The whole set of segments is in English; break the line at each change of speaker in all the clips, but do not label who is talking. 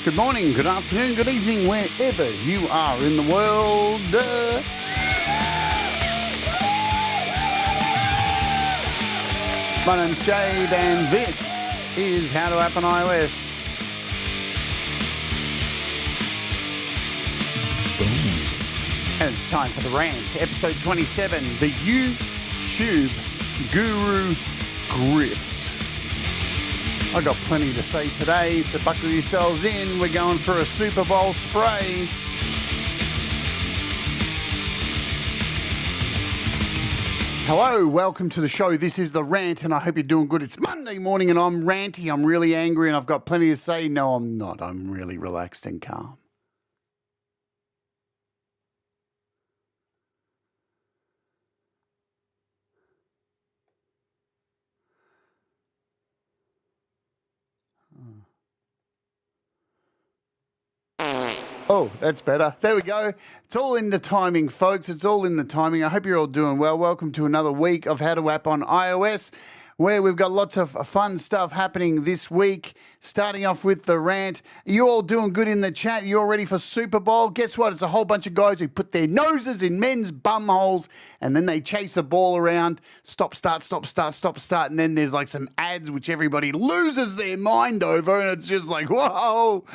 good morning, good afternoon, good evening, wherever you are in the world. My name's Jade, and this is How to App on iOS. Boom. And it's time for the Rant, episode 27, the YouTube Guru Grift. I got plenty to say today, so buckle yourselves in. We're going for a Super Bowl spray. Hello, welcome to the show. This is the Rant, and I hope you're doing good. It's Monday morning, and I'm ranty. I'm really angry, and I've got plenty to say. No, I'm not. I'm really relaxed and calm. Oh, that's better. There we go. It's all in the timing, folks. It's all in the timing. I hope you're all doing well. Welcome to another week of How to App on iOS, where we've got lots of fun stuff happening this week. Starting off with the Rant. Are you all doing good in the chat? You all ready for Super Bowl? Guess what? It's a whole bunch of guys who put their noses in men's bum holes, and then they chase a ball around. Stop, start, stop, start, stop, start. And then there's like some ads which everybody loses their mind over, and it's just like, whoa.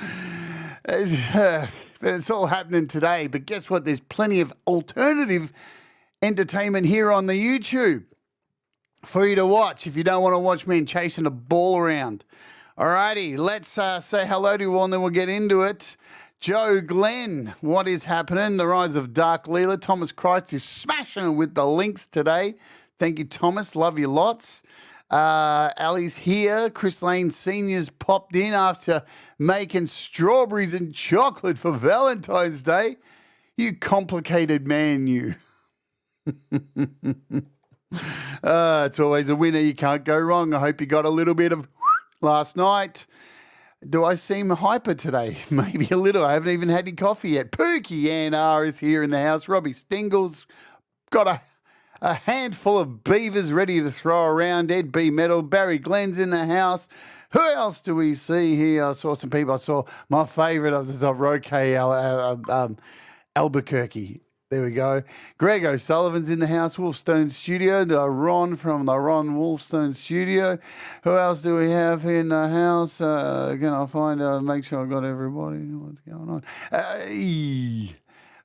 It's all happening today. But guess what? There's plenty of alternative entertainment here on the YouTube for you to watch if you don't want to watch me chasing a ball around. Alrighty, let's say hello to you all and then we'll get into it. Joe Glenn, what is happening? The Rise of Dark Leela. Thomas Christ is smashing with the links today. Thank you, Thomas. Love you lots. Ali's here. Chris Lane Sr.'s popped in after making strawberries and chocolate for Valentine's Day. You complicated man, you. It's always a winner. You can't go wrong. I hope you got a little bit of last night. Do I seem hyper today? Maybe a little. I haven't even had any coffee yet. Pookie Ann R is here in the house. Robbie Stingle's got a handful of beavers ready to throw around. Ed B. Metal, Barry Glenn's in the house. Who else do we see here? I saw some people. I saw my favourite of the top, Roque Albuquerque. There we go. Greg O'Sullivan's in the house. Wolfstone Studio. Ron from the Ron Wolfstone Studio. Who else do we have in the house? Can I find out? Make sure I got everybody. What's going on?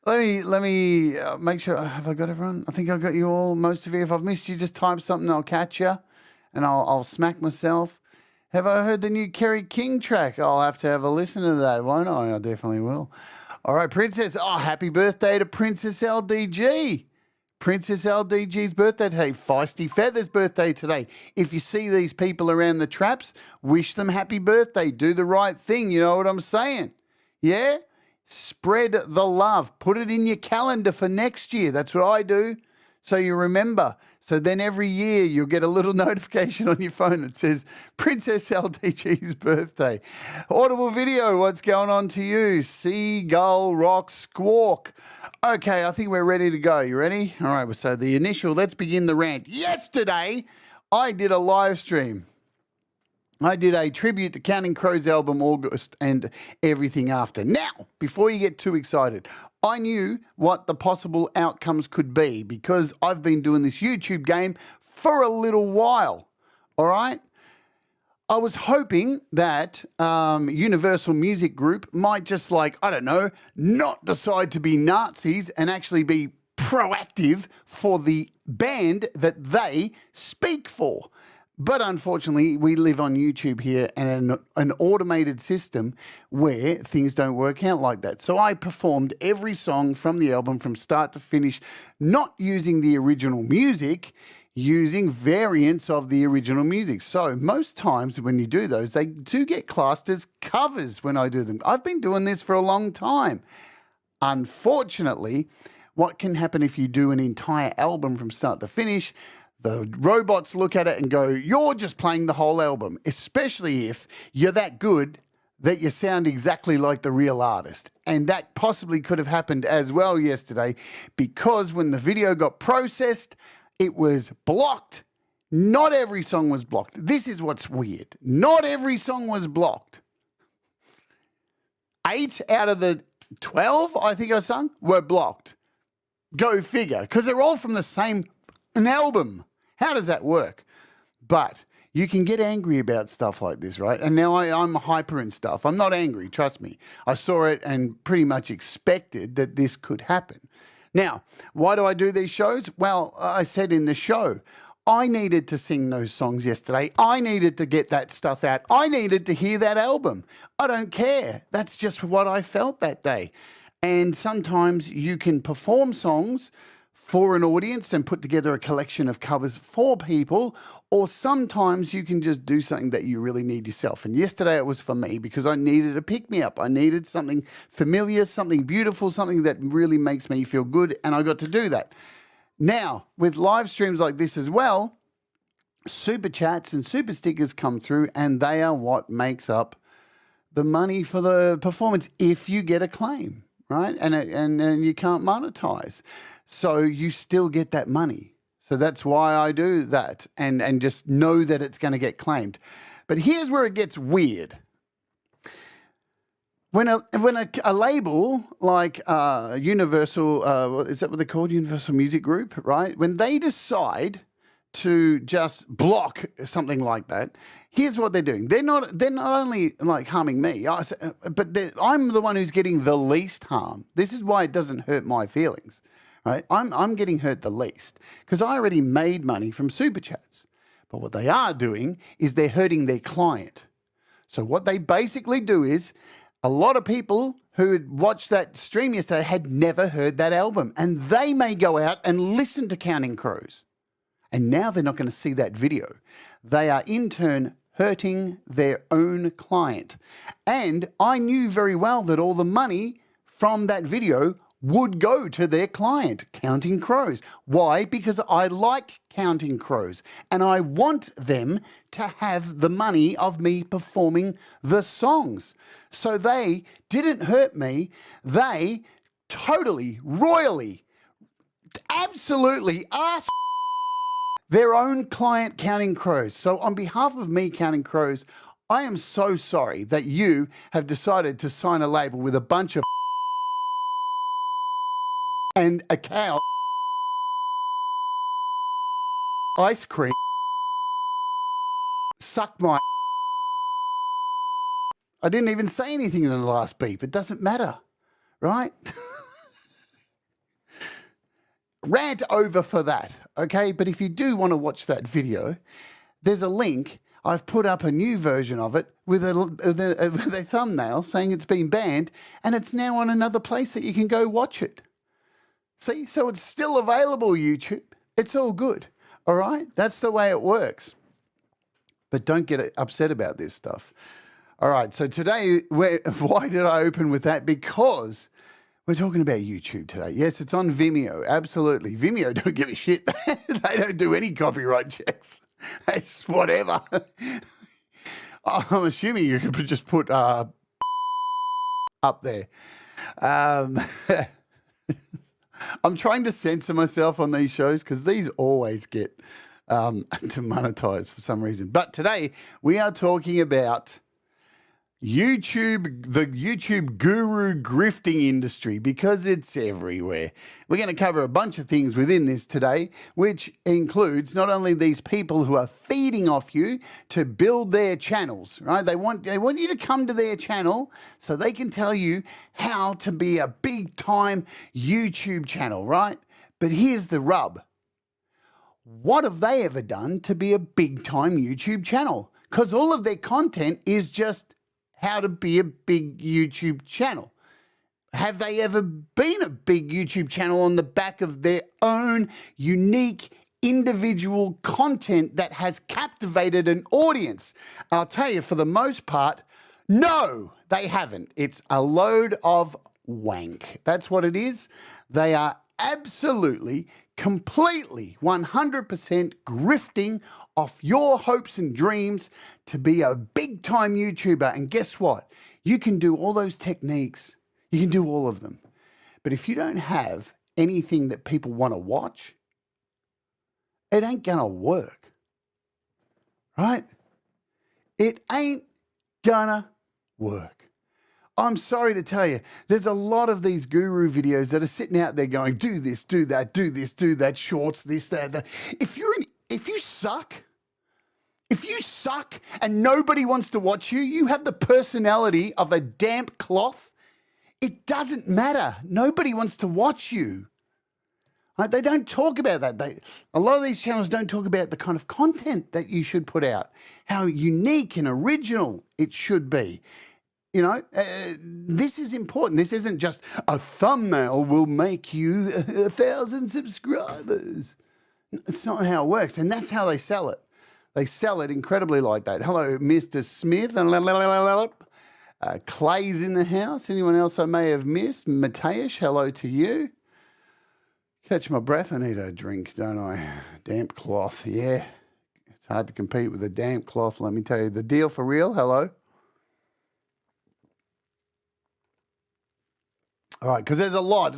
Let me make sure. Have I got everyone? I think I got you all, most of you. If I've missed you, just type something. I'll catch you, and I'll smack myself. Have I heard the new Kerry King track? I'll have to have a listen to that, won't I? I definitely will. All right, Princess. Oh, happy birthday to Princess LDG. Princess LDG's birthday today. Feisty Feather's birthday today. If you see these people around the traps, wish them happy birthday. Do the right thing. You know what I'm saying? Yeah? Spread the love. Put it in your calendar for next year. That's what I do. So you remember. So then every year you'll get a little notification on your phone that says Princess LDG's birthday. Audible video, what's going on to you? Seagull Rock Squawk. Okay, I think we're ready to go. You ready? All right, so the initial, let's begin the rant. Yesterday, I did a live stream. I did a tribute to Counting Crows album, August, and everything after. Now, before you get too excited, I knew what the possible outcomes could be because I've been doing this YouTube game for a little while, all right? I was hoping that Universal Music Group might just not decide to be Nazis and actually be proactive for the band that they speak for. But unfortunately, we live on YouTube here and an automated system where things don't work out like that. So I performed every song from the album from start to finish, not using the original music, using variants of the original music. So most times when you do those, they do get classed as covers when I do them. I've been doing this for a long time. Unfortunately, what can happen if you do an entire album from start to finish? The robots look at it and go, you're just playing the whole album, especially if you're that good that you sound exactly like the real artist. And that possibly could have happened as well yesterday because when the video got processed, it was blocked. Not every song was blocked. This is what's weird. Not every song was blocked. 8 out of the 12, I think I sung, were blocked. Go figure, because they're all from the same album. How does that work? But you can get angry about stuff like this, right? And now I'm hyper and stuff. I'm not angry, trust me. I saw it and pretty much expected that this could happen. Now, why do I do these shows? Well, I said in the show, I needed to sing those songs yesterday. I needed to get that stuff out. I needed to hear that album. I don't care. That's just what I felt that day. And sometimes you can perform songs for an audience and put together a collection of covers for people, or sometimes you can just do something that you really need yourself. And yesterday it was for me because I needed a pick-me-up. I needed something familiar, something beautiful, something that really makes me feel good, and I got to do that. Now, with live streams like this as well, SuperChats and SuperStickers come through, and they are what makes up the money for the performance if you get a claim, right? And you can't monetize. So you still get that money. So that's why I do that and just know that it's going to get claimed. But here's where it gets weird. When a label like Universal, is that what they're called? Universal Music Group, right? When they decide to just block something like that, here's what they're doing. They're not only like harming me, but I'm the one who's getting the least harm. This is why it doesn't hurt my feelings. Right? I'm getting hurt the least because I already made money from SuperChats. But what they are doing is they're hurting their client. So what they basically do is a lot of people who had watched that stream yesterday had never heard that album, and they may go out and listen to Counting Crows. And now they're not going to see that video. They are in turn hurting their own client. And I knew very well that all the money from that video would go to their client, Counting Crows. Why? Because I like Counting Crows and I want them to have the money of me performing the songs. So they didn't hurt me. They totally, royally, absolutely asked their own client, Counting Crows. So on behalf of me, Counting Crows, I am so sorry that you have decided to sign a label with a bunch of and a cow, ice cream, suck my. I didn't even say anything in the last beep. It doesn't matter, right? Rant over for that, okay? But if you do want to watch that video, there's a link. I've put up a new version of it with a thumbnail saying it's been banned, and it's now on another place that you can go watch it. See, so it's still available, YouTube. It's all good, all right? That's the way it works. But don't get upset about this stuff. All right, so today, why did I open with that? Because we're talking about YouTube today. Yes, it's on Vimeo, absolutely. Vimeo don't give a shit. They don't do any copyright checks. It's whatever. I'm assuming you could just put up there. I'm trying to censor myself on these shows because these always get demonetized for some reason. But today we are talking about YouTube, the YouTube guru grifting industry, because it's everywhere. We're going to cover a bunch of things within this today, which includes not only these people who are feeding off you to build their channels, right? They want you to come to their channel so they can tell you how to be a big time YouTube channel, right? But here's the rub. What have they ever done to be a big time YouTube channel? Because all of their content is just how to be a big YouTube channel. Have they ever been a big YouTube channel on the back of their own unique individual content that has captivated an audience? I'll tell you, for the most part, no, they haven't. It's a load of wank. That's what it is. They are absolutely, completely, 100% grifting off your hopes and dreams to be a big time YouTuber. And guess what? You can do all those techniques. You can do all of them. But if you don't have anything that people want to watch, it ain't going to work. Right? It ain't gonna work. I'm sorry to tell you, there's a lot of these guru videos that are sitting out there going, do this, do that, do this, do that, shorts, this, that. If you suck and nobody wants to watch you, you have the personality of a damp cloth. It doesn't matter. Nobody wants to watch you. Right? They don't talk about that. A lot of these channels don't talk about the kind of content that you should put out, how unique and original it should be. You know, this is important. This isn't just a thumbnail will make you 1,000 subscribers. It's not how it works, and that's how they sell it. They sell it incredibly like that. Hello, Mr. Smith. Clay's in the house. Anyone else I may have missed? Mateusz, hello to you. Catch my breath. I need a drink, don't I? Damp cloth, yeah. It's hard to compete with a damp cloth, let me tell you. The deal for real, hello. All right, because there's a lot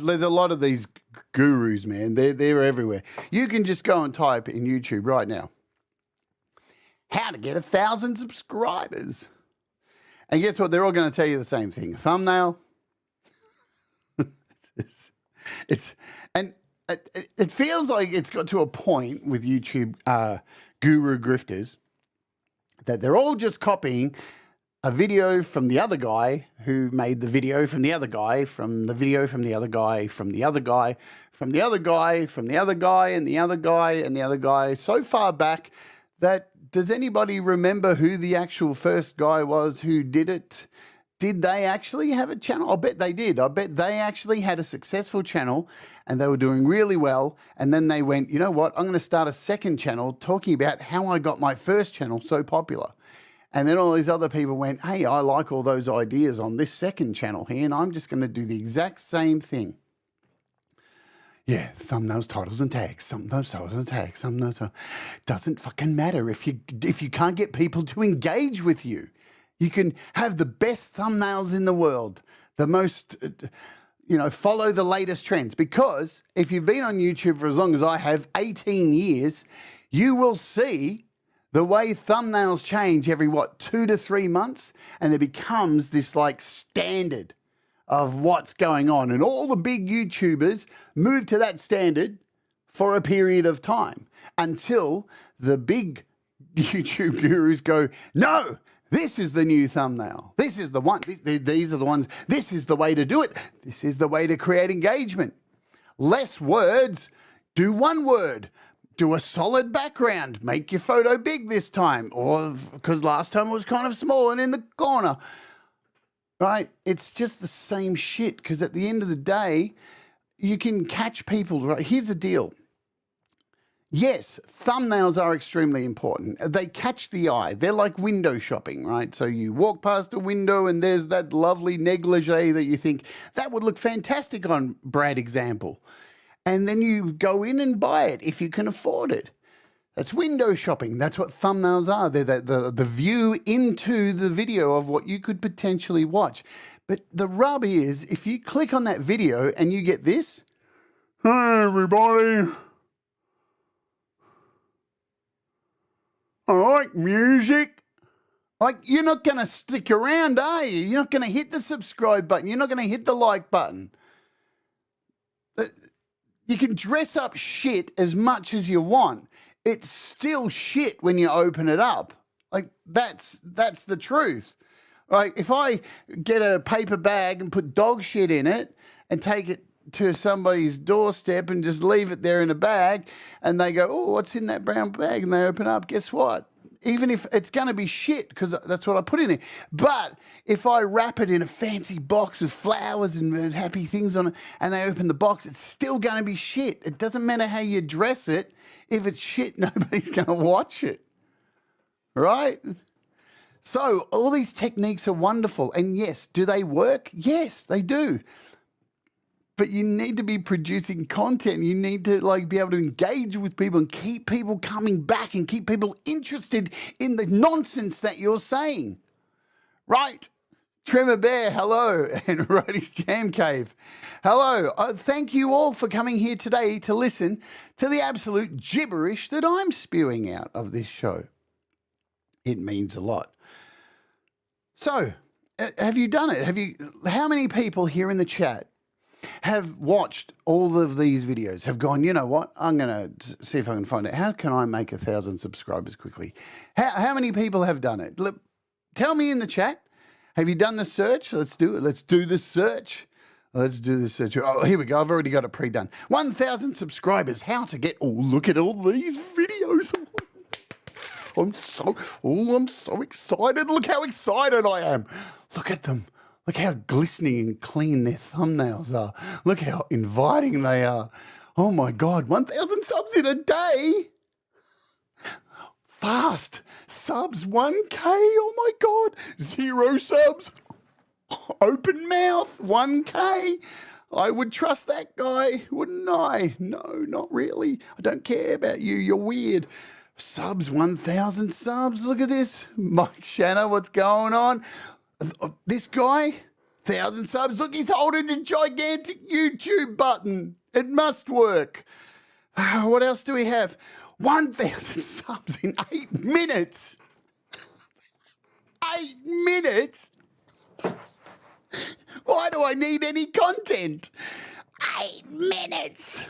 of these gurus, man. They're everywhere. You can just go and type in YouTube right now, how to get 1,000 subscribers. And guess what? They're all going to tell you the same thing. Thumbnail. It feels like it's got to a point with YouTube guru grifters that they're all just copying a video from the other guy who made the video from the other guy, from the video from the other guy, from the other guy, from the other guy, from the other guy, and the other guy, and the other guy, so far back that does anybody remember who the actual first guy was who did it? Did they actually have a channel? I bet they did. I bet they actually had a successful channel and they were doing really well. And then they went, you know what? I'm going to start a second channel talking about how I got my first channel so popular. And then all these other people went, hey, I like all those ideas on this second channel here, and I'm just going to do the exact same thing. Yeah, thumbnails, titles, and tags. Thumbnails, titles, and tags. Thumbnails. Doesn't fucking matter if you can't get people to engage with you. You can have the best thumbnails in the world, the most, follow the latest trends. Because if you've been on YouTube for as long as I have, 18 years, you will see the way thumbnails change every, 2 to 3 months, and it becomes this like standard of what's going on. And all the big YouTubers move to that standard for a period of time until the big YouTube gurus go, no, this is the new thumbnail. This is the one. These are the ones. This is the way to do it. This is the way to create engagement. Less words, do one word. Do a solid background. Make your photo big this time. Or because last time it was kind of small and in the corner. Right? It's just the same shit, because at the end of the day, you can catch people. Right? Here's the deal. Yes, thumbnails are extremely important. They catch the eye. They're like window shopping, right? So you walk past a window and there's that lovely negligee that you think, that would look fantastic on Brad example. And then you go in and buy it if you can afford it. That's window shopping. That's what thumbnails are. They're the view into the video of what you could potentially watch. But the rub is, if you click on that video and you get this, hi everybody, I like music. Like, you're not going to stick around, are you? You're not going to hit the subscribe button. You're not going to hit the like button. You can dress up shit as much as you want. It's still shit when you open it up. Like, that's the truth. Like, if I get a paper bag and put dog shit in it and take it to somebody's doorstep and just leave it there in a bag, and they go, oh, what's in that brown bag? And they open up, guess what? Even if it's going to be shit, because that's what I put in it. But if I wrap it in a fancy box with flowers and happy things on it, and they open the box, it's still going to be shit. It doesn't matter how you dress it. If it's shit, nobody's going to watch it. Right? So all these techniques are wonderful. And yes, do they work? Yes, they do. But you need to be producing content. You need to be able to engage with people and keep people coming back and keep people interested in the nonsense that you're saying. Right? Tremor Bear, hello. And Roddy's Jam Cave, hello. Thank you all for coming here today to listen to the absolute gibberish that I'm spewing out of this show. It means a lot. So, have you done it? How many people here in the chat have watched all of these videos, have gone, you know what, I'm going to see if I can find it. How can I make 1,000 subscribers quickly? How many people have done it? Look, tell me in the chat. Have you done the search? Let's do it. Let's do the search. Let's do the search. Oh, here we go. I've already got it pre-done. 1,000 subscribers. How to get, look at all these videos. I'm so excited. Look how excited I am. Look at them. Look how glistening and clean their thumbnails are. Look how inviting they are. Oh my God, 1,000 subs in a day. Fast. Subs 1K. Oh my God. 0 subs. Open mouth 1K. I would trust that guy, wouldn't I? No, not really. I don't care about you. You're weird. Subs, 1,000 subs. Look at this. Mike Shanna, what's going on? This guy, 1,000 subs. Look, he's holding a gigantic YouTube button. It must work. What else do we have? 1,000 subs in 8 minutes. 8 minutes? Why do I need any content? 8 minutes.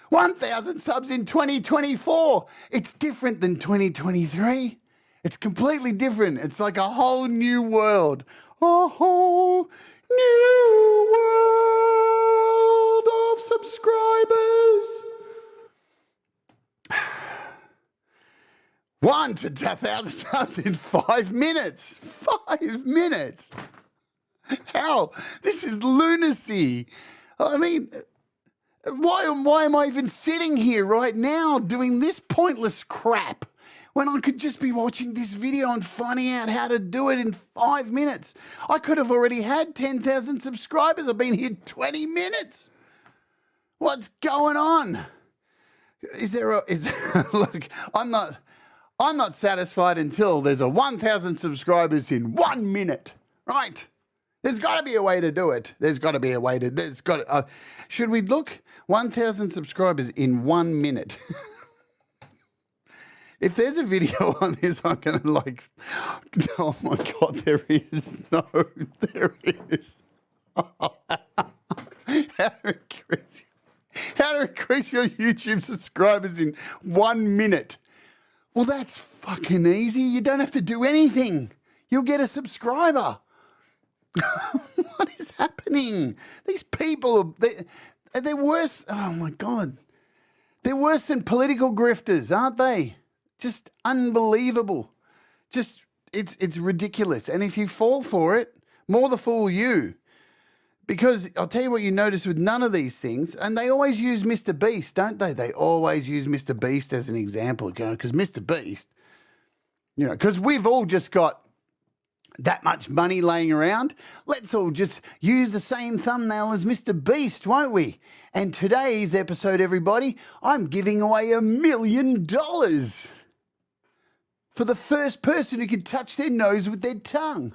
1,000 subs in 2024. It's different than 2023. It's completely different. It's like a whole new world. A whole new world of subscribers. 1 to 1,000 subs in 5 minutes. 5 minutes. How? This is lunacy. I mean, why am I even sitting here right now doing this pointless crap when I could just be watching this video and finding out how to do it in 5 minutes? I could have already had 10,000 subscribers. I've been here 20 minutes. What's going on? Look, I'm not satisfied until there's a 1,000 subscribers in 1 minute, right? There's got to be a way to do it. Should we look? 1,000 subscribers in 1 minute. If there's a video on this, I'm going to oh my God, there is. No, there is. How to increase your YouTube subscribers in 1 minute. Well, that's fucking easy. You don't have to do anything. You'll get a subscriber. What is happening? These people, they're worse. Oh, my God. They're worse than political grifters, aren't they? Just unbelievable. It's ridiculous. And if you fall for it, more the fool you. Because I'll tell you what you notice with none of these things, and they always use Mr. Beast, don't they? They always use Mr. Beast as an example, because Mr. Beast, because we've all just got that much money laying around. Let's all just use the same thumbnail as Mr. Beast, won't we? And today's episode, everybody, I'm giving away $1 million for the first person who can touch their nose with their tongue.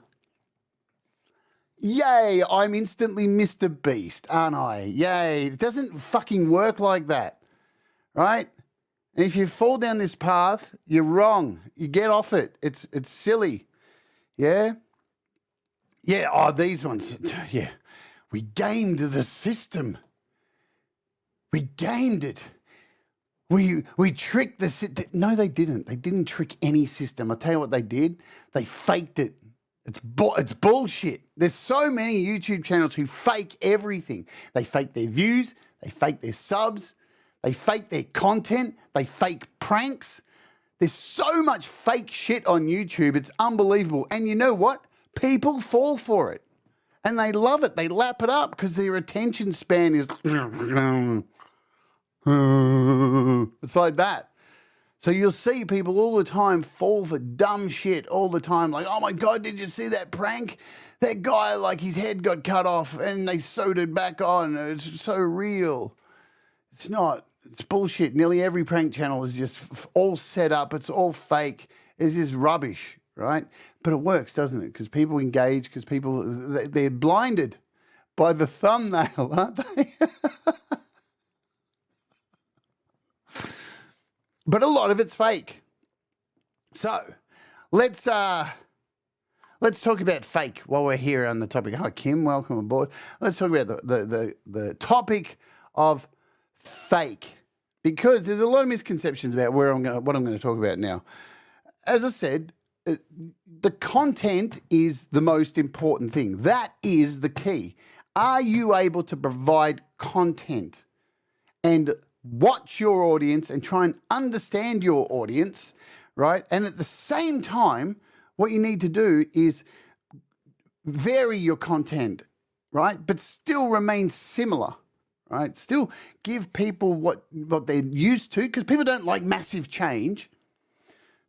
Yay, I'm instantly Mr. Beast, aren't I? Yay, it doesn't fucking work like that, right? And if you fall down this path, you're wrong. You get off it. It's silly, yeah? Yeah, these ones, yeah. We gamed the system. We gamed it. We tricked the system. No, they didn't. They didn't trick any system. I'll tell you what they did. They faked it. It's bullshit. There's so many YouTube channels who fake everything. They fake their views. They fake their subs. They fake their content. They fake pranks. There's so much fake shit on YouTube. It's unbelievable. And you know what? People fall for it. And they love it. They lap it up because their attention span is... It's like that. So you'll see people all the time fall for dumb shit all the time. Like, oh my God, did you see that prank? That guy, his head got cut off and they sewed it back on. It's so real. It's not. It's bullshit. Nearly every prank channel is just all set up. It's all fake. It's just rubbish, right? But it works, doesn't it? Because people engage, because they're blinded by the thumbnail, aren't they? But a lot of it's fake. So let's Let's talk about fake while we're here on the topic. Hi, Kim. Welcome aboard. Let's talk about the topic of fake, because there's a lot of misconceptions about what I'm going to talk about now. As I said, the content is the most important thing. That is the key. Are you able to provide content and watch your audience and try and understand your audience, right? And at the same time, what you need to do is vary your content, right? But still remain similar, right? Still give people what they're used to, because people don't like massive change.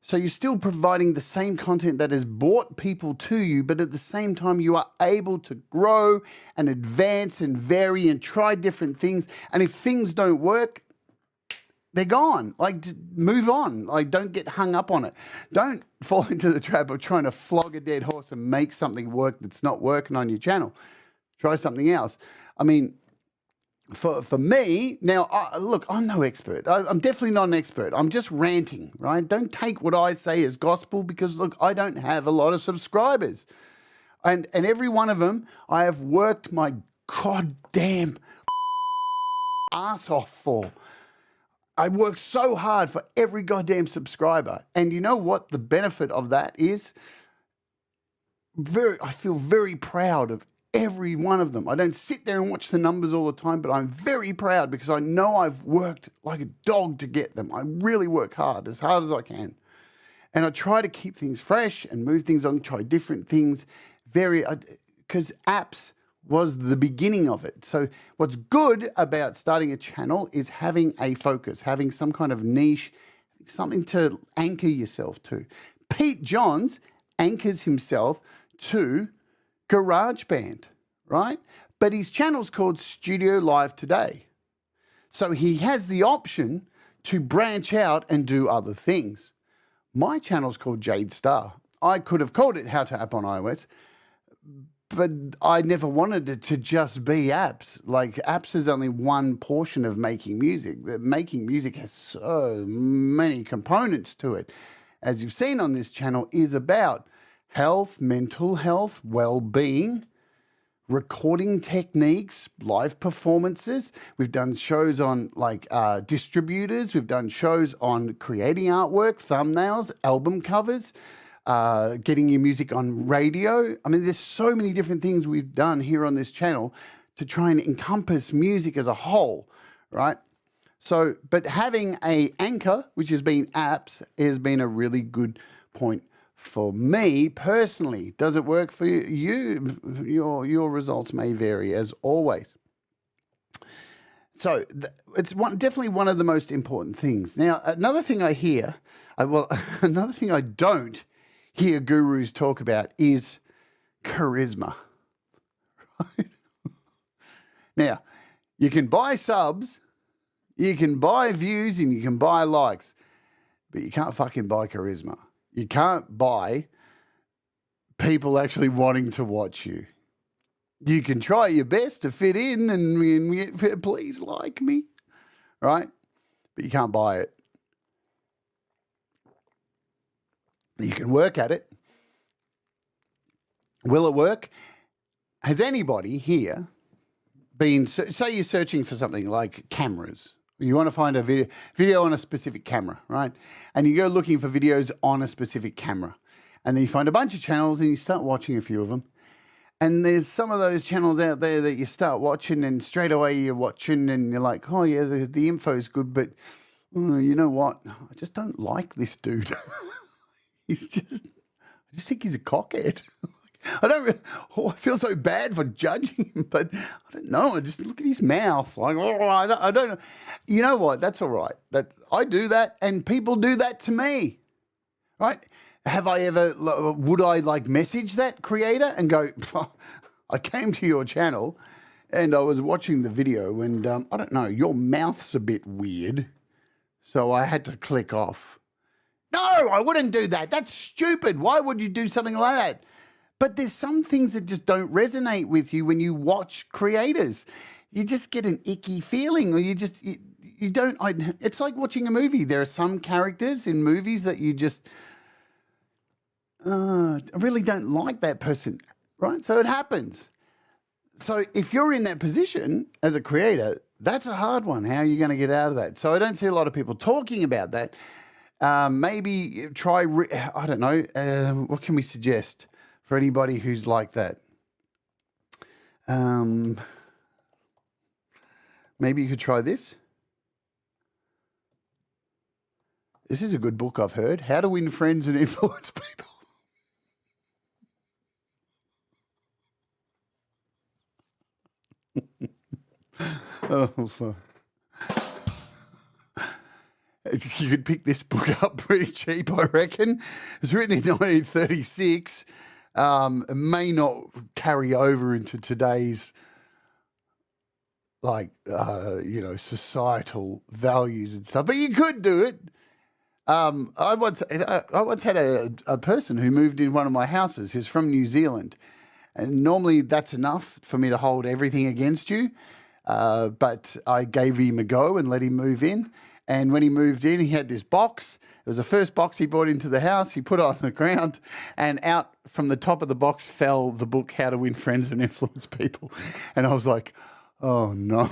So you're still providing the same content that has brought people to you, but at the same time, you are able to grow and advance and vary and try different things. And if things don't work, they're gone. Like, move on. Like, don't get hung up on it. Don't fall into the trap of trying to flog a dead horse and make something work that's not working on your channel. Try something else. I mean, for me, now, look, I'm no expert. I'm definitely not an expert. I'm just ranting, right? Don't take what I say as gospel, because, look, I don't have a lot of subscribers. And every one of them, I have worked my goddamn ass off for. I work so hard for every goddamn subscriber. And you know what the benefit of that is? I feel very proud of every one of them. I don't sit there and watch the numbers all the time, but I'm very proud because I know I've worked like a dog to get them. I really work hard as I can. And I try to keep things fresh and move things on, try different things, because apps was the beginning of it. So what's good about starting a channel is having a focus, having some kind of niche, something to anchor yourself to. Pete Johns anchors himself to GarageBand, right? But his channel's called Studio Live Today. So he has the option to branch out and do other things. My channel's called Jade Starr. I could have called it How to App on iOS, but I never wanted it to just be apps. Like, apps is only one portion of making music. Making music has so many components to it. As you've seen on this channel, is about health, mental health, well-being, recording techniques, live performances. We've done shows on distributors. We've done shows on creating artwork, thumbnails, album covers, getting your music on radio. I mean, there's so many different things we've done here on this channel to try and encompass music as a whole, right? So, but having a anchor, which has been apps, has been a really good point for me personally. Does it work for you? Your results may vary, as always. So it's definitely one of the most important things. Now, another thing I hear, another thing I don't hear gurus talk about is charisma. Right? Now, you can buy subs, you can buy views, and you can buy likes, but you can't fucking buy charisma. You can't buy people actually wanting to watch you. You can try your best to fit in and please like me, right? But you can't buy it. You can work at it. Will it work? Has anybody here been, say you're searching for something like cameras. You want to find a video on a specific camera, right? And you go looking for videos on a specific camera. And then you find a bunch of channels and you start watching a few of them. And there's some of those channels out there that you start watching and straight away you're watching and you're like, oh yeah, the info's good, but you know what? I just don't like this dude. I just think he's a cockhead. I feel so bad for judging him, but I don't know. I just look at his mouth. Like, oh, I don't know. You know what? That's all right. I do that, and people do that to me, right? Would I message that creator and go, I came to your channel and I was watching the video and I don't know, your mouth's a bit weird, so I had to click off. No, I wouldn't do that. That's stupid. Why would you do something like that? But there's some things that just don't resonate with you when you watch creators. You just get an icky feeling, or you don't. It's like watching a movie. There are some characters in movies that you just, I really don't like that person, right? So it happens. So if you're in that position as a creator, that's a hard one. How are you going to get out of that? So I don't see a lot of people talking about that. Maybe try, I don't know, what can we suggest for anybody who's like that? Maybe you could try this. This is a good book I've heard. How to Win Friends and Influence People. Oh, fuck. You could pick this book up pretty cheap, I reckon. It was written in 1936. It may not carry over into today's, societal values and stuff, but you could do it. I once had a person who moved in one of my houses. He's from New Zealand, and normally that's enough for me to hold everything against you. But I gave him a go and let him move in. And when he moved in, he had this box. It was the first box he brought into the house. He put it on the ground, and out from the top of the box fell the book, How to Win Friends and Influence People. And I was like, oh no,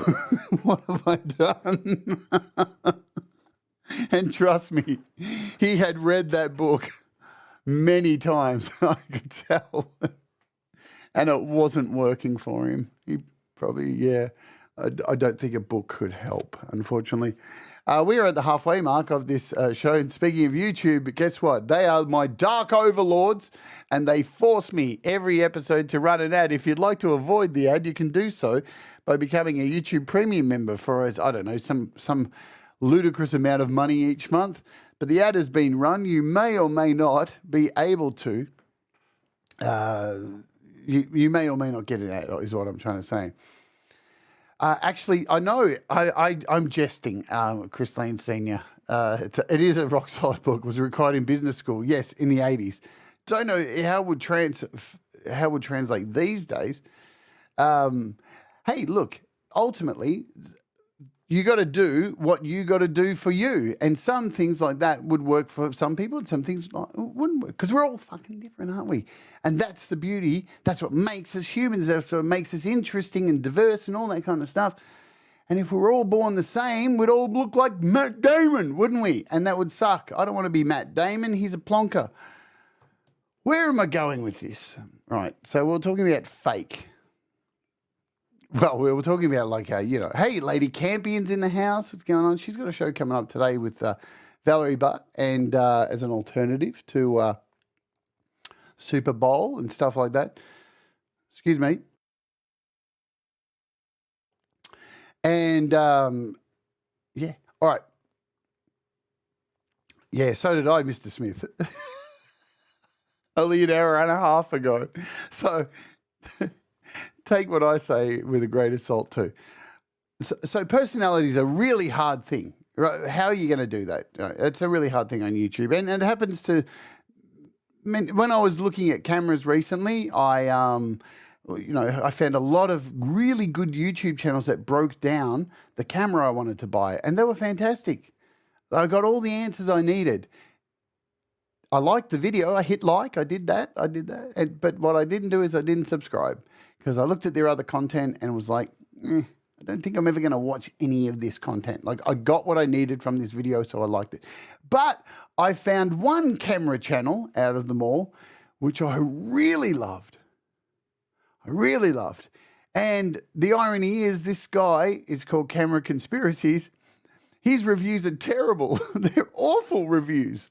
what have I done? And trust me, he had read that book many times, I could tell. And it wasn't working for him. He probably, I don't think a book could help, unfortunately. We are at the halfway mark of this show. And speaking of YouTube, guess what? They are my dark overlords, and they force me every episode to run an ad. If you'd like to avoid the ad, you can do so by becoming a YouTube Premium member for, I don't know, some ludicrous amount of money each month. But the ad has been run. You may or may not be able to. You may or may not get an ad, is what I'm trying to say. Actually, I know I'm jesting, Christine Senior. It is a rock solid book. It was required in business school. Yes, in the 80s. Don't know how would translate these days. Hey, look. Ultimately, you got to do what you got to do for you, and some things like that would work for some people, and some things wouldn't work, because we're all fucking different, aren't we? And that's the beauty. That's what makes us humans. That's what makes us interesting and diverse and all that kind of stuff. And if we were all born the same, we'd all look like Matt Damon, wouldn't we? And that would suck. I don't want to be Matt Damon. He's a plonker. Where am I going with this? Right. So we're talking about fake. Well, we were talking about hey, Lady Campion's in the house. What's going on? She's got a show coming up today with Valerie Butt, and as an alternative to Super Bowl and stuff like that. Excuse me. And, yeah. All right. Yeah, so did I, Mr. Smith. Only an hour and a half ago. So... Take what I say with a grain of salt too. So personality is a really hard thing. Right? How are you going to do that? It's a really hard thing on YouTube. And it happens to, when I was looking at cameras recently, I found a lot of really good YouTube channels that broke down the camera I wanted to buy. And they were fantastic. I got all the answers I needed. I liked the video. I hit like. I did that. But what I didn't do is I didn't subscribe, because I looked at their other content and was like, I don't think I'm ever going to watch any of this content. Like, I got what I needed from this video, so I liked it. But I found one camera channel out of them all, which I really loved. And the irony is, this guy is called Camera Conspiracies. His reviews are terrible. They're awful reviews.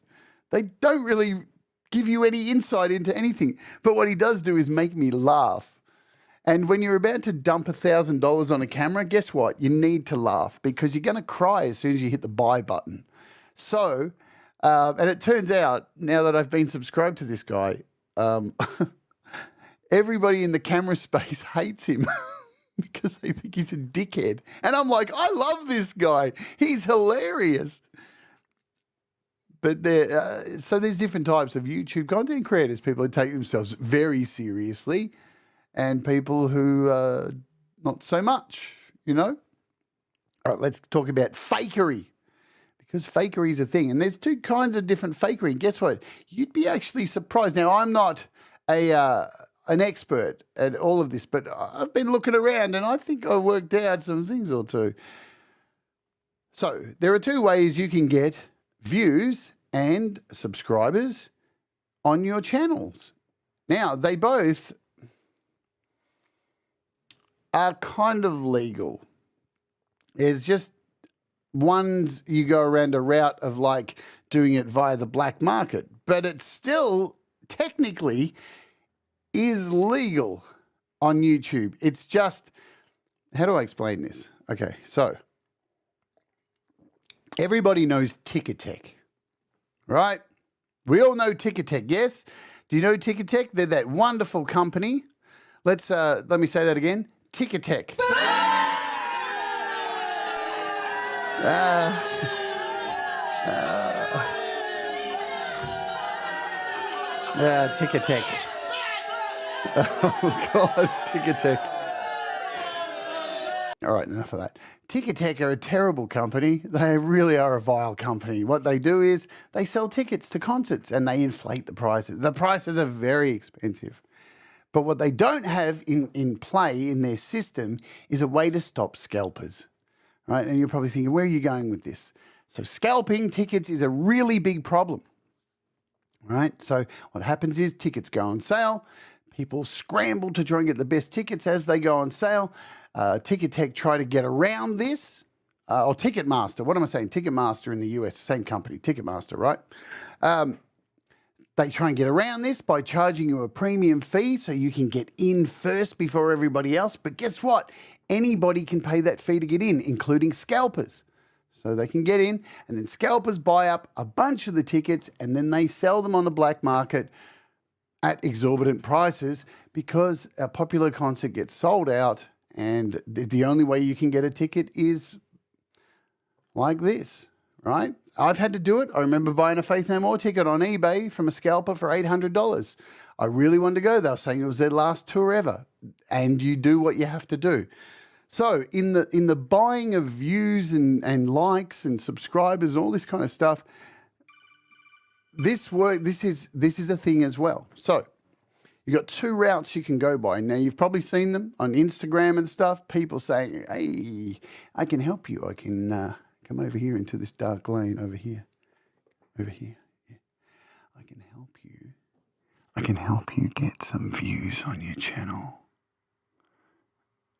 They don't really give you any insight into anything. But what he does do is make me laugh. And when you're about to dump $1,000 on a camera, guess what? You need to laugh, because you're going to cry as soon as you hit the buy button. So, and it turns out, now that I've been subscribed to this guy, everybody in the camera space hates him because they think he's a dickhead. And I'm like, I love this guy. He's hilarious. But so there's different types of YouTube content creators, people who take themselves very seriously, and people who not so much, All right, let's talk about fakery, because fakery is a thing. And there's two kinds of different fakery. And guess what? You'd be actually surprised. Now, I'm not an expert at all of this, but I've been looking around and I think I worked out some things or two. So there are two ways you can get views and subscribers on your channels. Now, they both are kind of legal. There's just ones you go around a route of like doing it via the black market, but it still technically is legal on YouTube. It's just, how do I explain this? Okay, so everybody knows Ticketek, right? We all know Ticketek, yes? Do you know Ticketek? They're that wonderful company. Let me say that again. Ticketek. Ticketek. Oh, God, Ticketek. All right, enough of that. Ticketek are a terrible company. They really are a vile company. What they do is they sell tickets to concerts and they inflate the prices. The prices are very expensive. But what they don't have in play in their system is a way to stop scalpers, right? And you're probably thinking, where are you going with this? So scalping tickets is a really big problem, right? So what happens is tickets go on sale. People scramble to try and get the best tickets as they go on sale. Ticketek try to get around this. Or Ticketmaster. What am I saying? Ticketmaster in the US, same company, Ticketmaster, right? They try and get around this by charging you a premium fee so you can get in first before everybody else. But guess what? Anybody can pay that fee to get in, including scalpers. So they can get in, and then scalpers buy up a bunch of the tickets, and then they sell them on the black market at exorbitant prices because a popular concert gets sold out, and the only way you can get a ticket is like this, right? I've had to do it. I remember buying a Faith No More ticket on eBay from a scalper for $800. I really wanted to go. They were saying it was their last tour ever, and you do what you have to do. So in the buying of views and likes and subscribers and all this kind of stuff, this is a thing as well. So you've got two routes you can go by. Now, you've probably seen them on Instagram and stuff, people saying, hey, I can help you. I can come over here into this dark lane over here. Over here. Yeah. I can help you. I can help you get some views on your channel.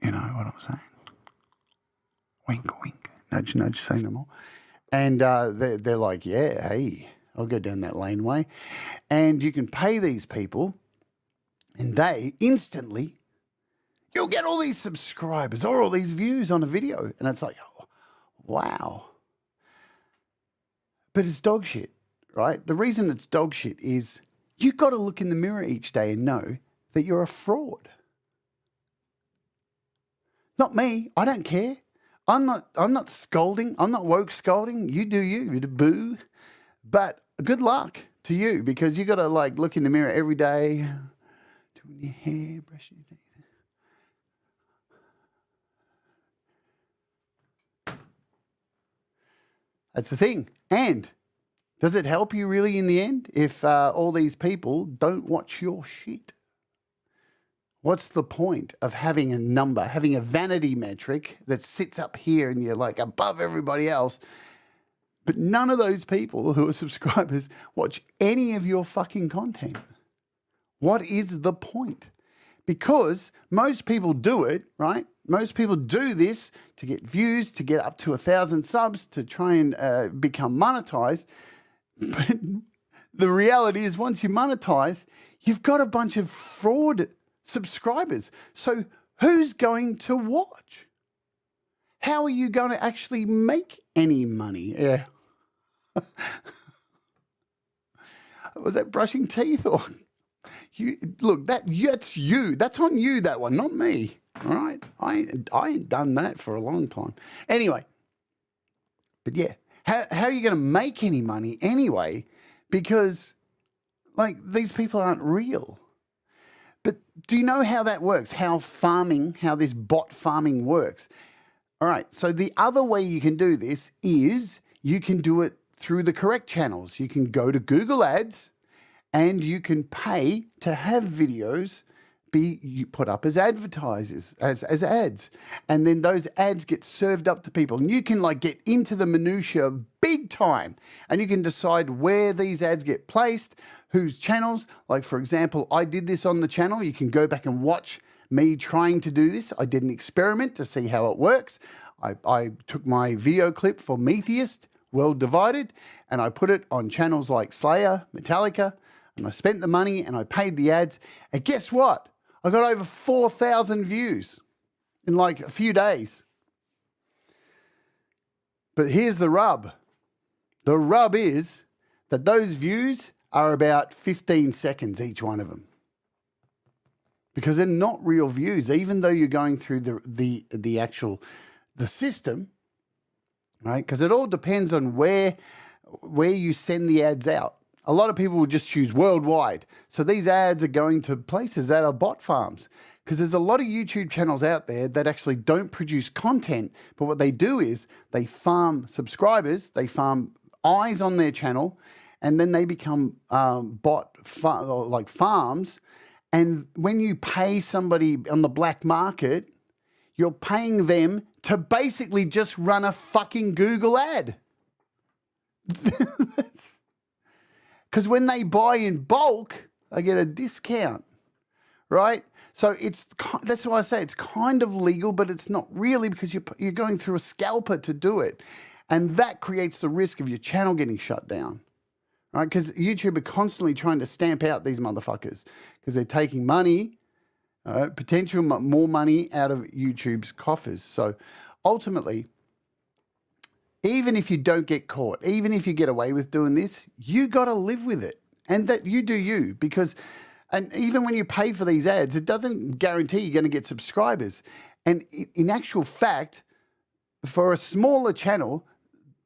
You know what I'm saying? Wink, wink. Nudge, nudge, say no more. And they're like, yeah, hey, I'll go down that laneway. And you can pay these people, and they instantly, you'll get all these subscribers or all these views on a video. And it's like, oh, wow. But it's dog shit, right? The reason it's dog shit is you've got to look in the mirror each day and know that you're a fraud. Not me. I don't care. I'm not scolding. I'm not woke scolding. You do you. You do boo. But good luck to you because you got to like look in the mirror every day, doing your hair, brushing your teeth. That's the thing. And does it help you really in the end if all these people don't watch your shit? What's the point of having a number, having a vanity metric that sits up here and you're like above everybody else, but none of those people who are subscribers watch any of your fucking content? What is the point? Because most people do it, right? Most people do this to get views, to get up to 1,000 subs, to try and become monetized. But the reality is once you monetize, you've got a bunch of fraud subscribers. So who's going to watch? How are you going to actually make any money? Yeah. Was that brushing teeth or you? Look, that's you. That's on you, that one, not me. All right. I ain't done that for a long time. Anyway. But yeah, how are you going to make any money anyway? Because like these people aren't real. But do you know how that works? How this bot farming works? All right, so the other way you can do this is you can do it through the correct channels. You can go to Google Ads and you can pay to have videos be put up as advertisers, as ads. And then those ads get served up to people. And you can like get into the minutia big time. And you can decide where these ads get placed, whose channels. Like for example, I did this on the channel. You can go back and watch me trying to do this. I did an experiment to see how it works. I took my video clip for Metheist, World Divided, and I put it on channels like Slayer, Metallica, and I spent the money and I paid the ads. And guess what? I got over 4,000 views in like a few days. But here's the rub. The rub is that those views are about 15 seconds, each one of them. Because they're not real views, even though you're going through the system, right? Because it all depends on where you send the ads out. A lot of people will just choose worldwide. So these ads are going to places that are bot farms, because there's a lot of YouTube channels out there that actually don't produce content. But what they do is they farm subscribers, they farm eyes on their channel, and then they become farms. And when you pay somebody on the black market, you're paying them to basically just run a fucking Google ad. Because when they buy in bulk, they get a discount, right? So that's why I say it's kind of legal, but it's not really, because you're going through a scalper to do it. And that creates the risk of your channel getting shut down, right? Because YouTube are constantly trying to stamp out these motherfuckers because they're taking money, potential more money out of YouTube's coffers. So ultimately, even if you don't get caught, even if you get away with doing this, you got to live with it, and that you do you, because, and even when you pay for these ads, it doesn't guarantee you're going to get subscribers. And in actual fact, for a smaller channel,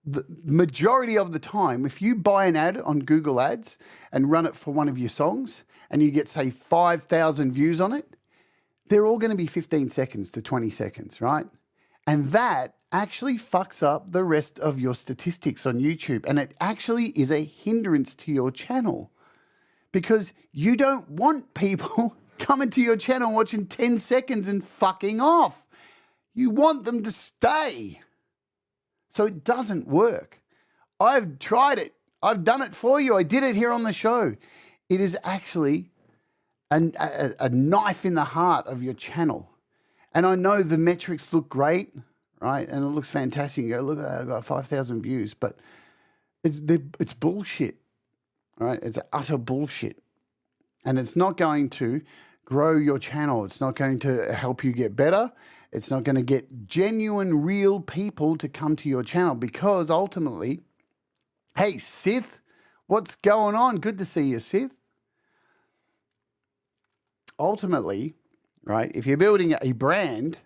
the majority of the time, if you buy an ad on Google Ads and run it for one of your songs and you get, say, 5,000 views on it, they're all going to be 15 seconds to 20 seconds, right? And that actually fucks up the rest of your statistics on YouTube. And it actually is a hindrance to your channel, because you don't want people coming to your channel watching 10 seconds and fucking off. You want them to stay. So it doesn't work. I've tried it. I've done it for you. I did it here on the show. It is actually a knife in the heart of your channel. And I know the metrics look great, right? And it looks fantastic. You go, look, I've got 5,000 views, but it's bullshit, right? It's utter bullshit. And it's not going to grow your channel. It's not going to help you get better. It's not going to get genuine, real people to come to your channel, because ultimately, hey, Sith, what's going on? Good to see you, Sith. Ultimately, right, if you're building a brand,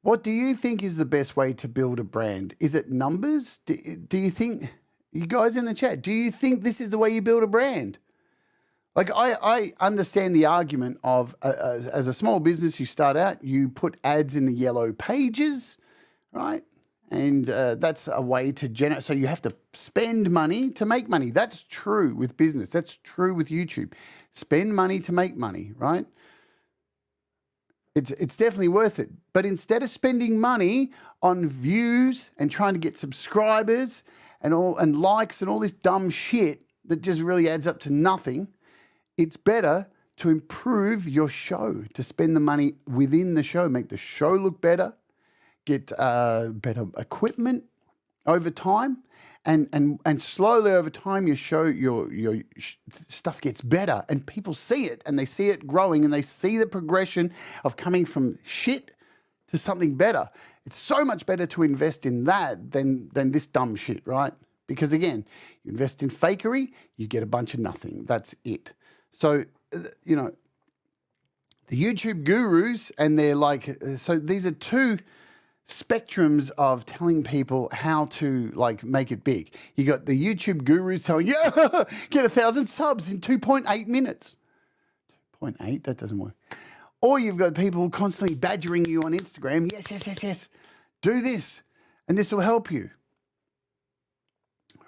what do you think is the best way to build a brand? Is it numbers? Do you think, you guys in the chat, do you think this is the way you build a brand? Like, I understand the argument of, as a small business, you start out, you put ads in the yellow pages, right? And that's a way to generate. So you have to spend money to make money. That's true with business. That's true with YouTube. Spend money to make money, right? It's definitely worth it. But instead of spending money on views and trying to get subscribers and likes and all this dumb shit that just really adds up to nothing, it's better to improve your show, to spend the money within the show, make the show look better, get better equipment over time, and slowly over time your stuff gets better, and people see it, and they see it growing, and they see the progression of coming from shit to something better. It's so much better to invest in that than this dumb shit, right? Because again, you invest in fakery, you get a bunch of nothing. That's it. So, you know, the YouTube gurus, and they're like, so these are two spectrums of telling people how to like make it big. You got the YouTube gurus telling you, yeah, get 1,000 subs in 2.8 minutes. 2.8, that doesn't work. Or you've got people constantly badgering you on Instagram. Yes, yes, yes, yes. Do this, and this will help you.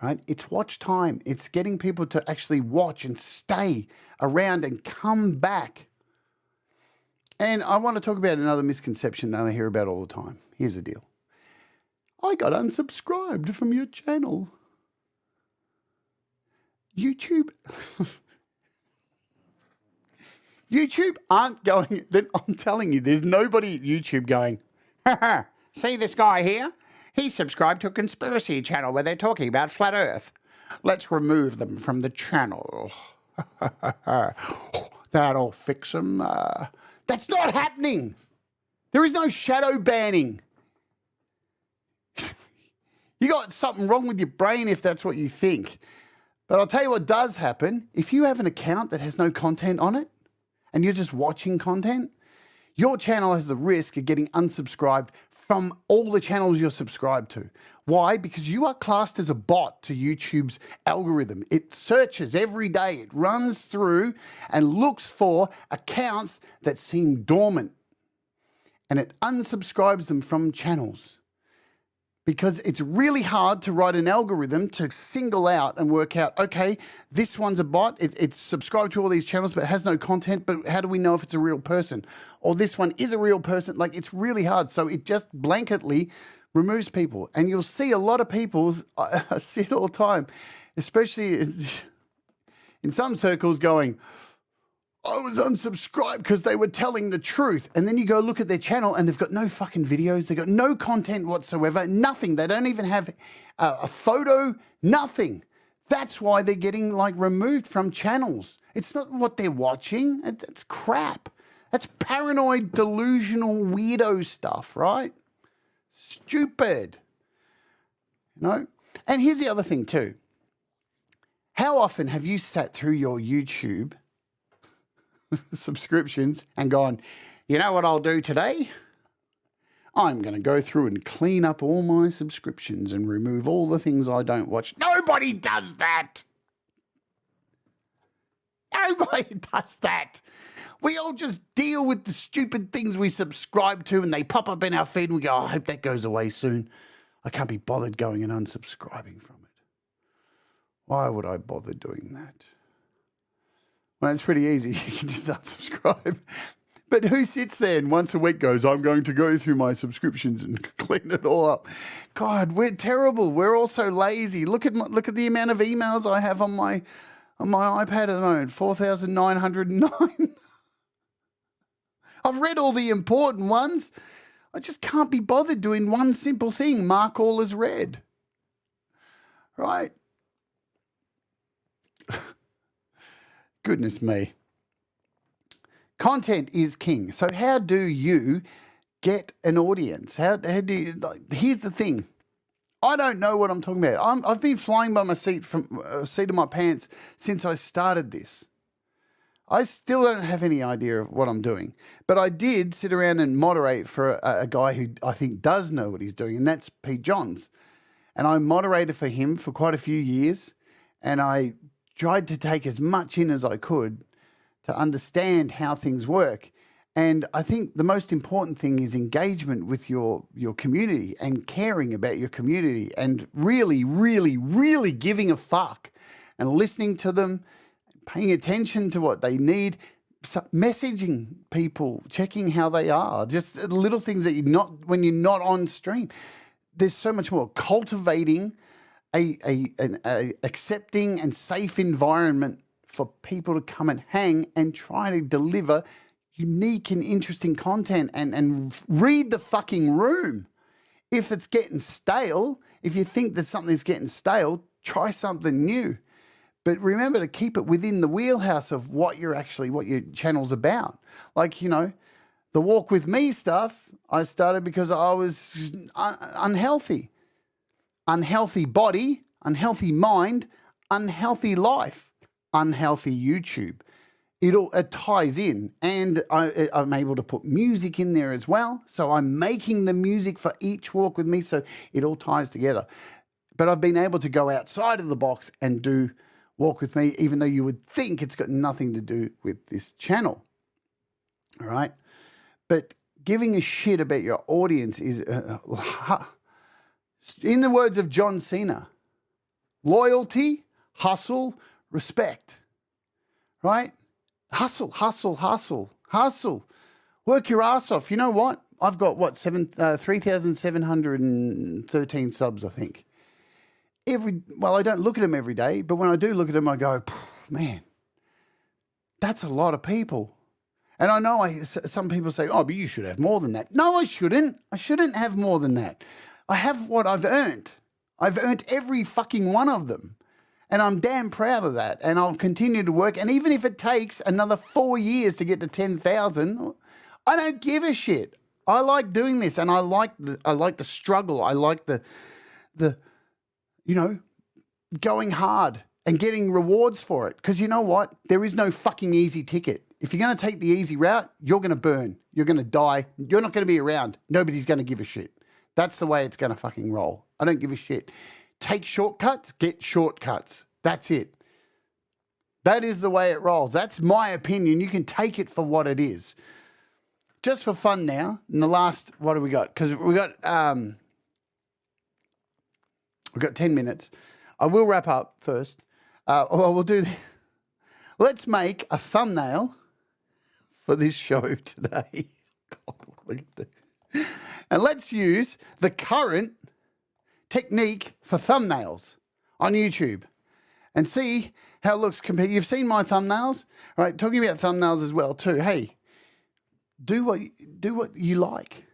right? It's watch time. It's getting people to actually watch and stay around and come back. And I want to talk about another misconception that I hear about all the time. Here's the deal. I got unsubscribed from your channel. YouTube aren't going, I'm telling you, there's nobody at YouTube going, ha, see this guy here? He's subscribed to a conspiracy channel where they're talking about flat earth. Let's remove them from the channel. That'll fix them. That's not happening. There is no shadow banning. You got something wrong with your brain if that's what you think. But I'll tell you what does happen. If you have an account that has no content on it and you're just watching content, your channel has the risk of getting unsubscribed from all the channels you're subscribed to. Why? Because you are classed as a bot to YouTube's algorithm. It searches every day. It runs through and looks for accounts that seem dormant. And it unsubscribes them from channels. Because it's really hard to write an algorithm to single out and work out, okay, this one's a bot, it's subscribed to all these channels but it has no content, but how do we know if it's a real person? Or this one is a real person. Like, it's really hard. So it just blanketly removes people. And you'll see a lot of people, I see it all the time, especially in some circles going, I was unsubscribed because they were telling the truth. And then you go look at their channel and they've got no fucking videos. They've got no content whatsoever, nothing. They don't even have a photo, nothing. That's why they're getting like removed from channels. It's not what they're watching. It's crap. That's paranoid, delusional, weirdo stuff, right? Stupid. You know? And here's the other thing too. How often have you sat through your YouTube subscriptions and gone, you know what I'll do today? I'm going to go through and clean up all my subscriptions and remove all the things I don't watch. Nobody does that. Nobody does that. We all just deal with the stupid things we subscribe to and they pop up in our feed and we go, oh, I hope that goes away soon. I can't be bothered going and unsubscribing from it. Why would I bother doing that? Well, it's pretty easy. You can just unsubscribe. But who sits there and once a week goes, I'm going to go through my subscriptions and clean it all up? God, we're terrible. We're all so lazy. Look at the amount of emails I have on my iPad at the moment, 4,909. I've read all the important ones. I just can't be bothered doing one simple thing, mark all as read. Right? Goodness me. Content is king. So how do you get an audience? How do you, here's the thing. I don't know what I'm talking about. I've been flying by my seat of my pants since I started this. I still don't have any idea of what I'm doing. But I did sit around and moderate for a guy who I think does know what he's doing, and that's Pete Johns. And I moderated for him for quite a few years, and I tried to take as much in as I could to understand how things work. And I think the most important thing is engagement with your community and caring about your community and really, really, really giving a fuck and listening to them, paying attention to what they need, messaging people, checking how they are, just little things that when you're not on stream. There's so much more. Cultivating an accepting and safe environment for people to come and hang and try to deliver unique and interesting content and read the fucking room. If it's getting stale, if you think that something's getting stale, try something new. But remember to keep it within the wheelhouse of what your channel's about. Like, you know, the walk with me stuff, I started because I was unhealthy. Unhealthy body, unhealthy mind, unhealthy life, unhealthy YouTube. It ties in, and I'm able to put music in there as well. So I'm making the music for each walk with me, so it all ties together. But I've been able to go outside of the box and do walk with me, even though you would think it's got nothing to do with this channel. All right? But giving a shit about your audience is, in the words of John Cena, Loyalty, hustle, respect, right? Hustle, hustle, hustle, hustle. Work your ass off. You know what? I've got, 3,713 subs, I think. I don't look at them every day, but when I do look at them, I go, man, that's a lot of people. And I know some people say, oh, but you should have more than that. No, I shouldn't. I shouldn't have more than that. I have what I've earned. I've earned every fucking one of them. And I'm damn proud of that. And I'll continue to work. And even if it takes another 4 years to get to 10,000, I don't give a shit. I like doing this, and I like the struggle. I like the going hard and getting rewards for it. Because you know what? There is no fucking easy ticket. If you're going to take the easy route, you're going to burn. You're going to die. You're not going to be around. Nobody's going to give a shit. That's the way it's going to fucking roll. I don't give a shit. Take shortcuts, get shortcuts. That's it. That is the way it rolls. That's my opinion. You can take it for what it is. Just for fun now, in the last, what do we got? Because we've got 10 minutes. I will wrap up first. We'll do this. Let's make a thumbnail for this show today. And let's use the current technique for thumbnails on YouTube and see how it looks compared. You've seen my thumbnails, right? Talking about thumbnails as well too. Hey, do what you like.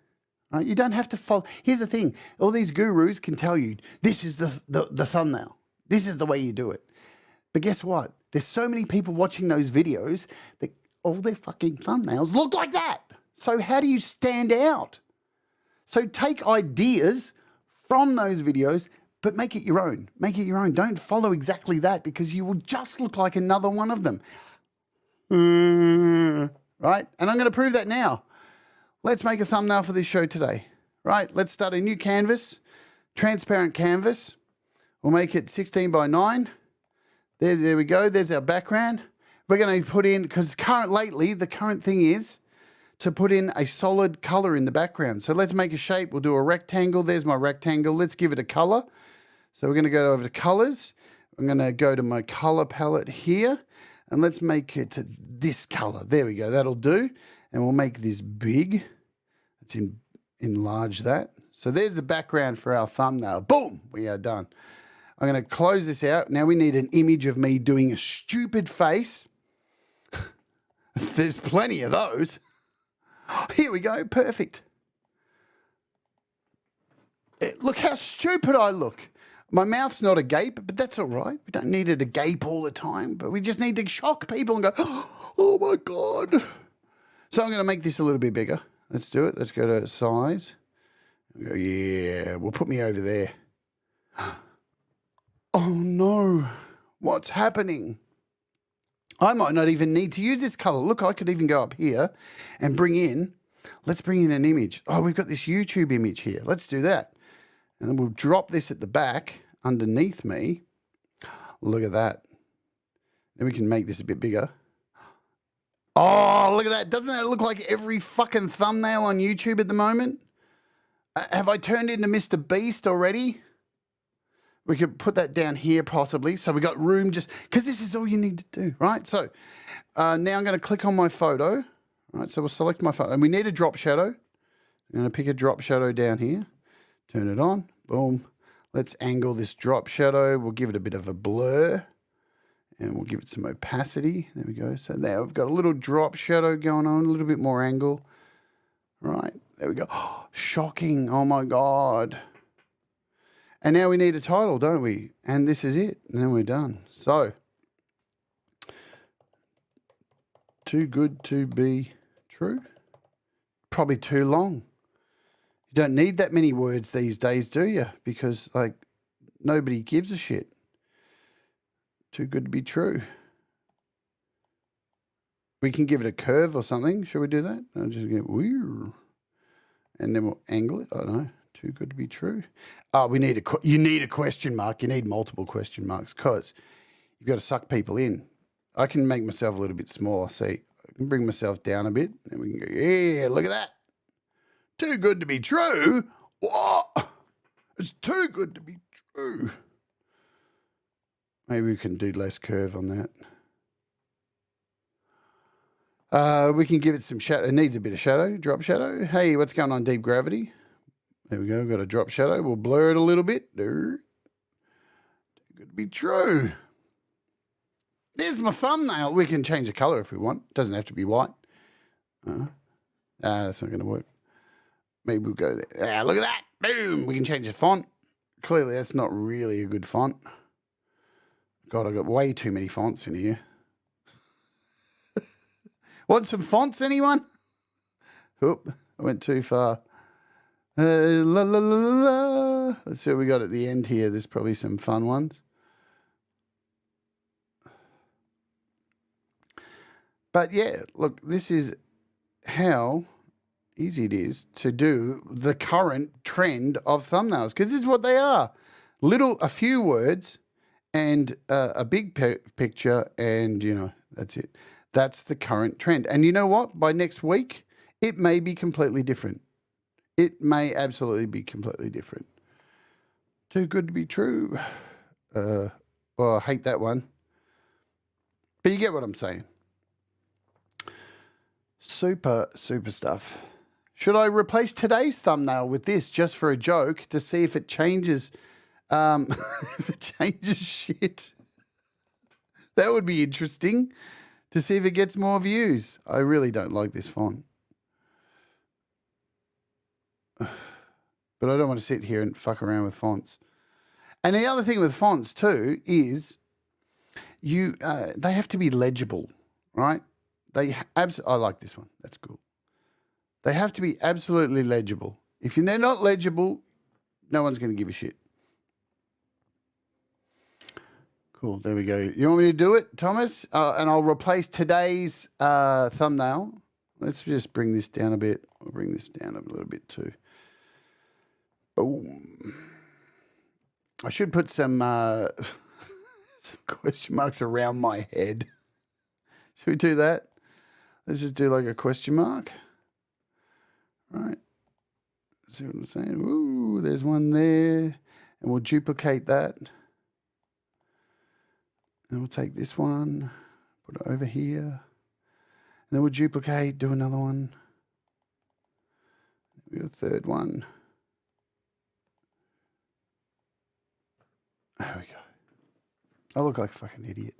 Right? You don't have to follow. Here's the thing. All these gurus can tell you this is the thumbnail. This is the way you do it. But guess what? There's so many people watching those videos that all their fucking thumbnails look like that. So how do you stand out? So take ideas from those videos, but make it your own. Make it your own. Don't follow exactly that, because you will just look like another one of them. Right? And I'm going to prove that now. Let's make a thumbnail for this show today. Right? Let's start a new canvas, transparent canvas. We'll make it 16 by 9. There we go. There's our background. We're going to put in, because the current thing is to put in a solid color in the background. So let's make a shape. We'll do a rectangle. There's my rectangle. Let's give it a color. So we're going to go over to colors. I'm going to go to my color palette here, and let's make it this color. There we go. That'll do. And we'll make this big. Let's enlarge that. So there's the background for our thumbnail. Boom, we are done. I'm going to close this out. Now we need an image of me doing a stupid face. There's plenty of those. Here we go. Perfect. Look how stupid I look. My mouth's not agape, but that's all right. We don't need it to gape all the time, but we just need to shock people and go, oh my God. So I'm going to make this a little bit bigger. Let's do it. Let's go to size. Go, yeah, we'll put me over there. Oh no, what's happening? I might not even need to use this color. Look, I could even go up here and let's bring in an image. Oh, we've got this YouTube image here. Let's do that. And then we'll drop this at the back underneath me. Look at that. Then we can make this a bit bigger. Oh, look at that. Doesn't that look like every fucking thumbnail on YouTube at the moment? Have I turned into Mr. Beast already? We could put that down here possibly. So we got room just, because this is all you need to do, right? So now I'm going to click on my photo. All right, so we'll select my photo. And we need a drop shadow. I'm going to pick a drop shadow down here. Turn it on. Boom. Let's angle this drop shadow. We'll give it a bit of a blur. And we'll give it some opacity. There we go. So now we've got a little drop shadow going on, a little bit more angle. Right. There we go. Oh, shocking. Oh, my God. And now we need a title, don't we? And this is it. And then we're done. So, too good to be true. Probably too long. You don't need that many words these days, do you? Because, nobody gives a shit. Too good to be true. We can give it a curve or something. Should we do that? I'll just get weird. And then we'll angle it. I don't know. Too good to be true. Oh, you need a question mark. You need multiple question marks, because you've got to suck people in. I can make myself a little bit smaller. See, I can bring myself down a bit, and we can go, yeah, look at that. Too good to be true? What? It's too good to be true. Maybe we can do less curve on that. We can give it some shadow. It needs a bit of shadow, drop shadow. Hey, what's going on, Deep Gravity? There we go, got a drop shadow. We'll blur it a little bit. Good to be true. There's my thumbnail. We can change the color if we want. Doesn't have to be white. That's not going to work. Maybe we'll go there. Look at that. Boom. We can change the font. Clearly, that's not really a good font. God, I've got way too many fonts in here. Want some fonts, anyone? Oop, I went too far. La, la, la, la, la. Let's see what we got at the end here. There's probably some fun ones. But yeah, look, this is how easy it is to do the current trend of thumbnails, because this is what they are. A few words and a big picture, and, you know, that's it. That's the current trend. And you know what? By next week, it may be completely different. It may absolutely be completely different. Too good to be true. Well, I hate that one. But you get what I'm saying. Super stuff. Should I replace today's thumbnail with this just for a joke to see if it changes if it changes shit? That would be interesting to see if it gets more views. I really don't like this font. But I don't want to sit here and fuck around with fonts. And the other thing with fonts too is they have to be legible, right? I like this one. That's cool. They have to be absolutely legible. If they're not legible, no one's going to give a shit. Cool. There we go. You want me to do it, Thomas? And I'll replace today's thumbnail. Let's just bring this down a bit. I'll bring this down a little bit too. Boom. I should put some question marks around my head. Should we do that? Let's just do like a question mark. Right. See what I'm saying? Ooh, there's one there. And we'll duplicate that. And we'll take this one, put it over here. And then we'll duplicate, do another one. We got a third one. There we go. I look like a fucking idiot.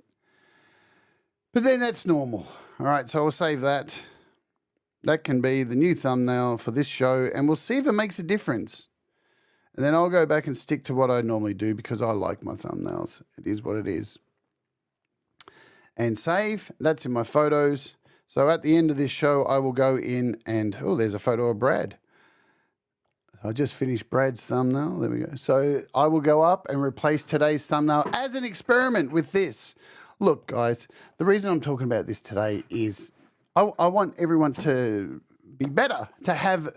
But then that's normal. All right, so I'll save that. That can be the new thumbnail for this show, and we'll see if it makes a difference. And then I'll go back and stick to what I normally do because I like my thumbnails. It is what it is. And save. That's in my photos. So at the end of this show, I will go in and, oh, there's a photo of Brad. I just finished Brad's thumbnail. There we go. So I will go up and replace today's thumbnail as an experiment with this. Look, guys, the reason I'm talking about this today is I want everyone to be better, to have,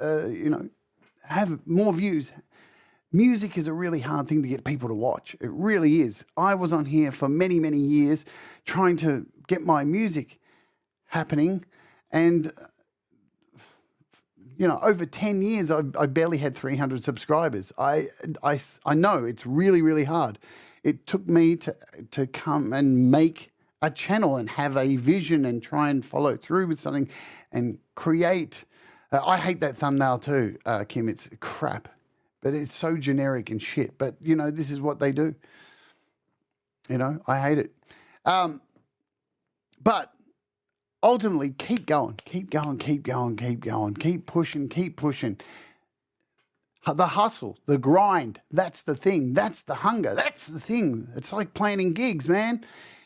have more views. Music is a really hard thing to get people to watch. It really is. I was on here for many, many years trying to get my music happening, and over 10 years, I barely had 300 subscribers. I know it's really, really hard. It took me to come and make a channel and have a vision and try and follow through with something and create. I hate that thumbnail too, Kim. It's crap, but it's so generic and shit. But, this is what they do. I hate it. But ultimately, keep going, keep pushing. The hustle, the grind, that's the thing. That's the hunger. That's the thing. It's like playing in gigs, man.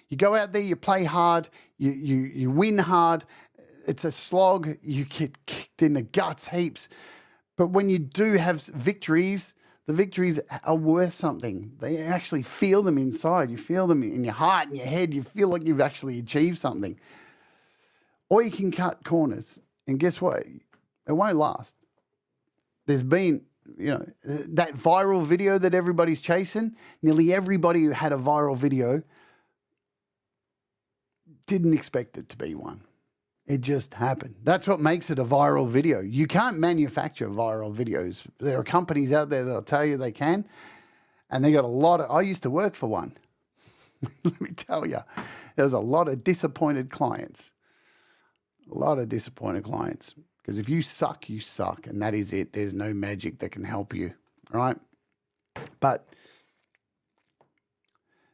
You go out there, you play hard, you win hard. It's a slog. You get kicked in the guts heaps. But when you do have victories, the victories are worth something. They actually feel them inside. You feel them in your heart and your head. You feel like you've actually achieved something. Or you can cut corners. And guess what? It won't last. There's been, that viral video that everybody's chasing. Nearly everybody who had a viral video didn't expect it to be one. It just happened. That's what makes it a viral video. You can't manufacture viral videos. There are companies out there that'll tell you they can, and they got a lot of. I used to work for one. Let me tell you, there's a lot of disappointed clients. A lot of disappointed clients. Because if you suck, you suck. And that is it. There's no magic that can help you. All right? But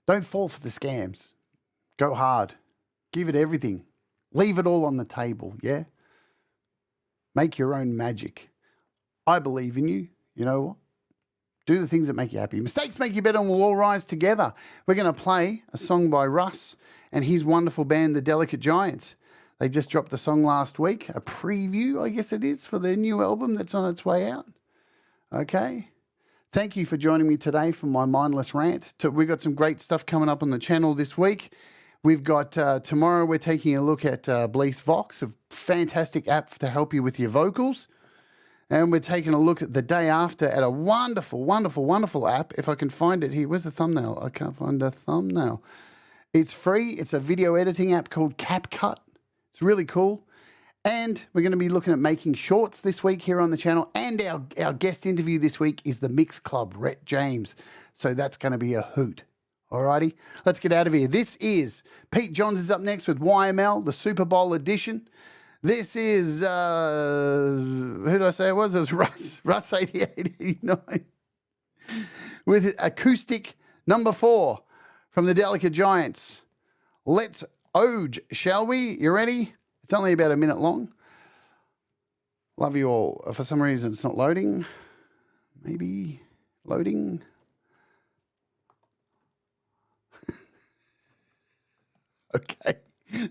don't fall for the scams. Go hard. Give it everything. Leave it all on the table, yeah? Make your own magic. I believe in you. You know what? Do the things that make you happy. Mistakes make you better and we'll all rise together. We're going to play a song by Russ and his wonderful band, The Delicate Giants. They just dropped a song last week, a preview, I guess it is, for their new album that's on its way out. Okay? Thank you for joining me today for my mindless rant. We've got some great stuff coming up on the channel this week. We've got tomorrow we're taking a look at Bleece Vox, a fantastic app to help you with your vocals. And we're taking a look at the day after at a wonderful, wonderful, wonderful app. If I can find it here. Where's the thumbnail? I can't find the thumbnail. It's free. It's a video editing app called CapCut. It's really cool. And we're going to be looking at making shorts this week here on the channel. And our guest interview this week is the Mix Club, Rhett James. So that's going to be a hoot. Alrighty, let's get out of here. This is Pete Johns is up next with YML, the Super Bowl edition. This is, who did I say it was? It was Russ 8889 with acoustic number 4 from the Delicate Giants. Let's Oge, shall we? You ready? It's only about a minute long. Love you all. For some reason, it's not loading. Maybe loading. Okay.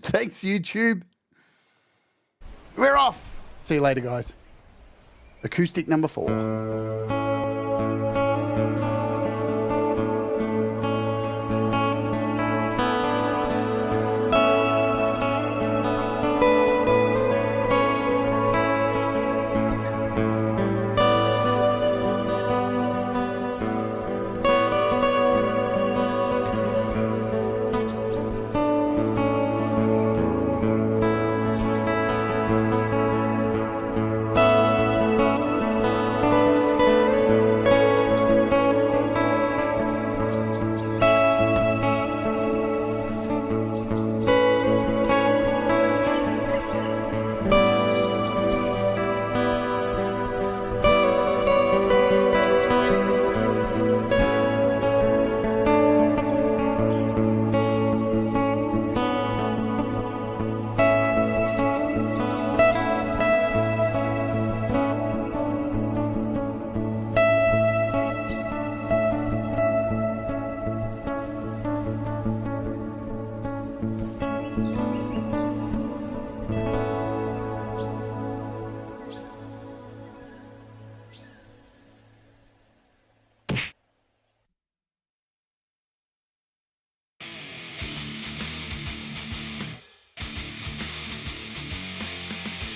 Thanks, YouTube. We're off. See you later, guys. Acoustic number 4.